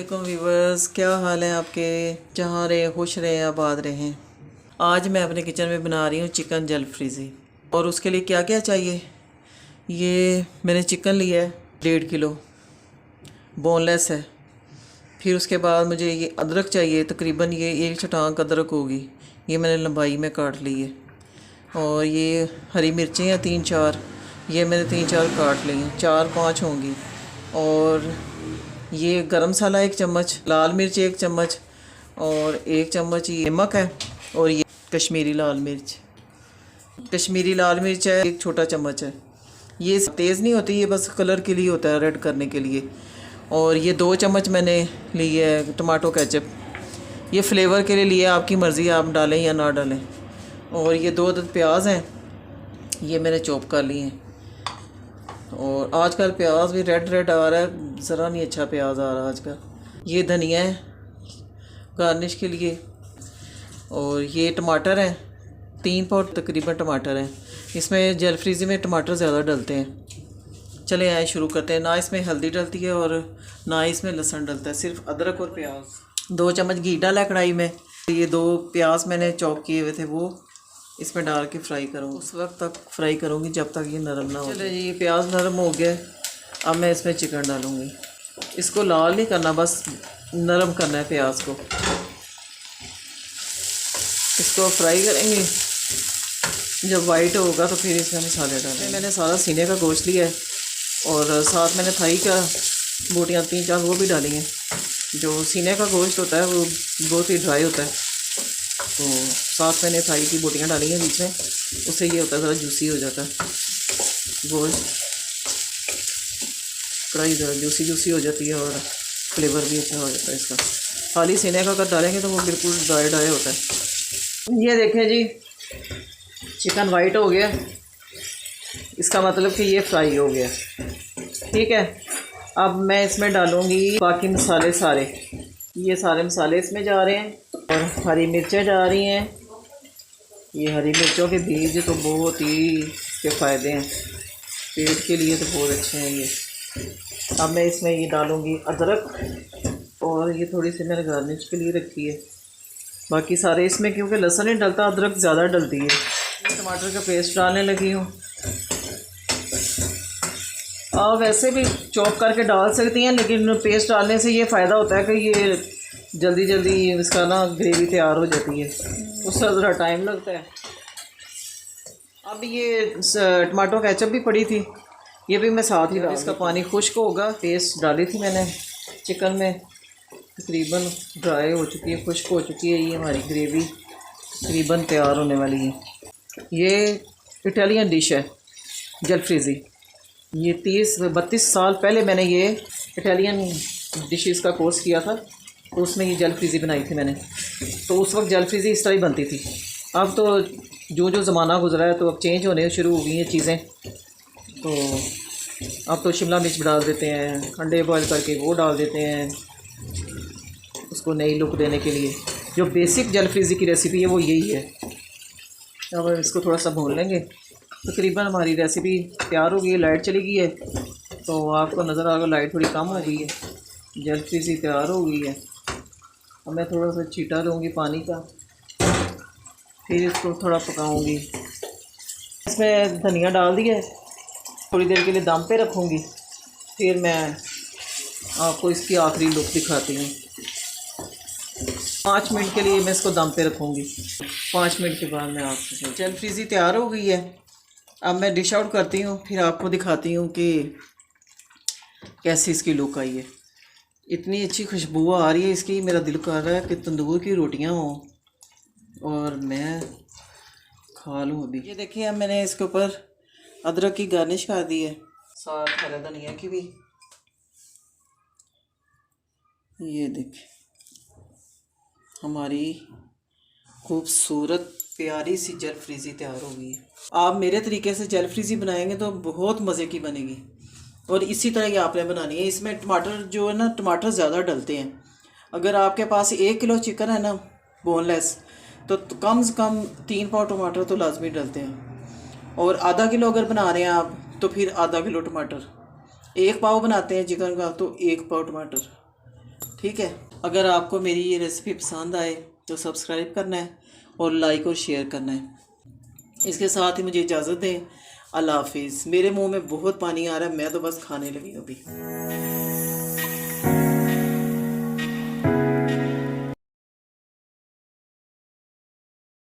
वालेकुम व्यूवर्स, क्या हाल है आपके। जहाँ रहे खुश रहे आबाद रहें। आज मैं अपने किचन में बना रही हूँ चिकन जलफ्रीज़ी। और उसके लिए क्या क्या चाहिए, ये मैंने चिकन लिया है 1.5 किलो, बोनलेस है। फिर उसके बाद मुझे ये अदरक चाहिए, तकरीबन ये 1 चटांक अदरक होगी, ये मैंने लंबाई में काट ली है। और ये हरी मिर्चें हैं 3-4, ये मैंने 3-4 काट ली हैं, 4-5 होंगी। और ये गरम मसाला 1 चम्मच, लाल मिर्च 1 चम्मच, और 1 चम्मच ये नमक है। और ये कश्मीरी लाल मिर्च है, 1 छोटा चम्मच है। ये तेज़ नहीं होती, ये बस कलर के लिए होता है, रेड करने के लिए। और ये 2 चम्मच मैंने लिए है टमाटो केचप, ये फ्लेवर के लिए लिया, आपकी मर्ज़ी आप डालें या ना डालें। और ये 2 अदद प्याज हैं, ये मैंने चॉप कर लिए हैं। और आजकल प्याज भी रेड आ रहा है, ज़रा नहीं अच्छा प्याज आ रहा आजकल। ये धनिया है गार्निश के लिए। और ये टमाटर हैं, 3 पाउंड तकरीबन टमाटर हैं। इसमें जलफ्रीज़ी में टमाटर ज़्यादा डलते हैं। चले आए शुरू करते हैं। ना इसमें हल्दी डलती है और ना इसमें लहसुन डलता है, सिर्फ अदरक और प्याज। 2 चम्मच घी डाला है कढ़ाई में। ये 2 प्याज मैंने चॉप किए हुए थे, वो इसमें डाल के फ्राई करूँगी। उस वक्त तक फ्राई करूँगी जब तक ये नरम ना हो। चलिए जी, ये प्याज नरम हो गया। अब मैं इसमें चिकन डालूँगी। इसको लाल नहीं करना, बस नरम करना है प्याज को। इसको फ्राई करेंगे, जब वाइट होगा तो फिर इसमें मसाले डालेंगे। मैंने सारा सीने का गोश्त लिया है और साथ मैंने थाई का बोटियाँ 3-4 वो भी डाली हैं। जो सीने का गोश्त होता है वो बहुत ही ड्राई होता है, तो साथ मैंने थाई की बोटियाँ डाली हैं बीच में, उससे ये होता है ज़रा जूसी हो जाता है गोश्त। कढ़ाई ज़रा जूसी हो जाती है और फ्लेवर भी अच्छा हो जाता है इसका। खाली सीने का अगर डालेंगे तो वो बिल्कुल ड्राई होता है। ये देखें जी, चिकन वाइट हो गया, इसका मतलब कि ये फ्राई हो गया। ठीक है, अब मैं इसमें डालूँगी बाकी मसाले सारे। ये सारे मसाले इसमें जा रहे हैं और हरी मिर्चें जा रही हैं। ये हरी मिर्चों के बीज तो बहुत ही इसके फ़ायदे हैं, पेट के लिए तो बहुत अच्छे हैं ये। अब मैं इसमें ये डालूँगी अदरक, और ये थोड़ी सी मैंने गार्निश के लिए रखी है। बाकी सारे इसमें क्योंकि लहसुन नहीं डलता, अदरक ज़्यादा डलती है। टमाटर का पेस्ट डालने लगी हूँ। आप वैसे भी चॉप करके डाल सकती हैं, लेकिन पेस्ट डालने से ये फ़ायदा होता है कि ये जल्दी इसका ना ग्रेवी तैयार हो जाती है, उसका ज़रा टाइम लगता है। अब ये टमाटो केचप भी पड़ी थी, ये भी मैं साथ ही डाल। इसका पानी खुश्क होगा। पेस्ट डाली थी मैंने चिकन में, तकरीबन ड्राई हो चुकी है, खुश्क हो चुकी है। ये हमारी ग्रेवी तकरीबन तैयार होने वाली है। ये इटालियन डिश है जलफ्रीज़ी। ये 30-32 साल पहले मैंने ये इटालियन डिशेस का कोर्स किया था, तो उसमें ये जलफ्रीज़ी बनाई थी मैंने। तो उस वक्त जलफ्रीज़ी इस तरह ही बनती थी। अब तो जो ज़माना गुजरा है तो अब चेंज होने शुरू हो गई हैं चीज़ें। तो अब तो शिमला मिर्च डाल देते हैं, अंडे बॉयल करके वो डाल देते हैं उसको नई लुक देने के लिए। जो बेसिक जलफ्रीज़ी की रेसिपी है वो यही है। अब इसको थोड़ा सा भून लेंगे। तकरीबन हमारी रेसिपी तैयार हो गई है। लाइट चली गई है तो आपको नज़र आएगा लाइट थोड़ी कम हो गई है। जलफ्रीज़ी तैयार हो गई है। अब मैं थोड़ा सा छींटा लूँगी पानी का, फिर इसको थोड़ा पकाऊँगी। इसमें धनिया डाल दिया है, थोड़ी देर के लिए दम पे रखूँगी, फिर मैं आपको इसकी आखिरी लुक दिखाती हूँ। 5 मिनट के लिए मैं इसको दम पे रखूँगी। 5 मिनट के बाद मैं आपको जलफ्रीज़ी तैयार हो गई है। अब मैं डिश आउट करती हूँ, फिर आपको दिखाती हूँ कि कैसी इसकी लुक आई है। इतनी अच्छी खुशबू आ रही है इसकी, मेरा दिल कर रहा है कि तंदूर की रोटियाँ हों और मैं खा लूँ अभी। ये देखिए, अब मैंने इसके ऊपर अदरक की गार्निश कर दी है, साथ हरा धनिया की भी। ये देखिए, हमारी खूबसूरत प्यारी सी जलफ्रीज़ी तैयार हो गई है। आप मेरे तरीके से जलफ्रीज़ी बनाएंगे तो बहुत मज़े की बनेगी, और इसी तरह की आपने बनानी है। इसमें टमाटर जो है ना, टमाटर ज़्यादा डलते हैं। अगर आपके पास 1 किलो चिकन है ना बोनलेस, तो कम से कम 3 पाव टमाटर तो लाजमी डलते हैं। और आधा किलो अगर बना रहे हैं आप, तो फिर आधा किलो टमाटर। 1 पाव बनाते हैं चिकन का तो 1 पाव टमाटर। ठीक है। अगर आपको मेरी ये रेसिपी पसंद आए तो सब्सक्राइब करना है और लाइक और शेयर करना है। इसके साथ ही मुझे इजाज़त दें। अल्लाह हाफिज़। मेरे मुंह में बहुत पानी आ रहा है, मैं तो बस खाने लगी अभी।